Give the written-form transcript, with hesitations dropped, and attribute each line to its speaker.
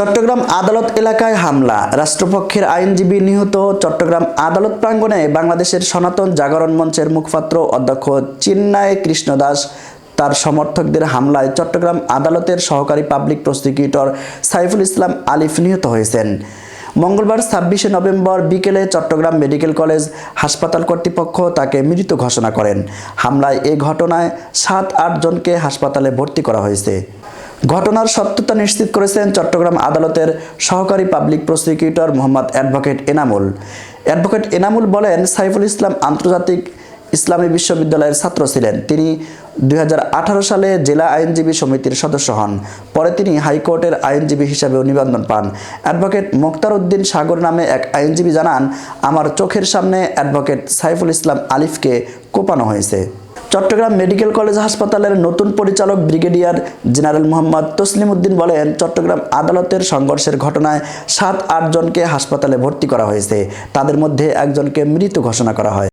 Speaker 1: চট্টগ্রাম আদালত এলাকায় হামলা, রাষ্ট্রপক্ষের আইনজীবী নিহত। চট্টগ্রাম আদালত প্রাঙ্গণে বাংলাদেশের সনাতন জাগরণ মঞ্চের মুখপাত্র অধ্যক্ষ চিন্ময় কৃষ্ণ দাস তার সমর্থকদের হামলায় চট্টগ্রাম আদালতের সহকারী পাবলিক প্রসিকিউটর সাইফুল ইসলাম আলিফ নিহত হয়েছেন। মঙ্গলবার 26শে নভেম্বর বিকেলে চট্টগ্রাম মেডিকেল কলেজ হাসপাতাল কর্তৃপক্ষ তাকে মৃত ঘোষণা করেন। হামলায় এ ঘটনায় 7-8 জনকে হাসপাতালে ভর্তি করা হয়েছে। ঘটনার সত্যতা নিশ্চিত করেছেন চট্টগ্রাম আদালতের সহকারী public prosecutor Mohammad advocate Enamul. Advocate Enamul বলেন, সাইফুল ইসলাম আন্তর্জাতিক ইসলামী বিশ্ববিদ্যালয়ের ছাত্র ছিলেন। তিনি 2018 সালে জেলা আইনজীবী সমিতির সদস্য হন। পরে তিনি হাইকোর্টের আইনজীবী হিসাবেও নিবন্ধন পান। অ্যাডভোকেট মোক্তার উদ্দিন সাগর নামে এক আইনজীবী জানান, আমার চোখের সামনে অ্যাডভোকেট সাইফুল ইসলাম আলিফকে কোপানো হয়েছে। চট্টগ্রাম মেডিকেল কলেজ হাসপাতালের নতুন পরিচালক ব্রিগেডিয়ার জেনারেল মোহাম্মদ তসলিম উদ্দিন বলেন, চট্টগ্রাম আদালতের সংঘর্ষের ঘটনায় 7-8 জনকে হাসপাতালে ভর্তি করা হয়েছে। তাদের মধ্যে একজনকে মৃত ঘোষণা করা হয়।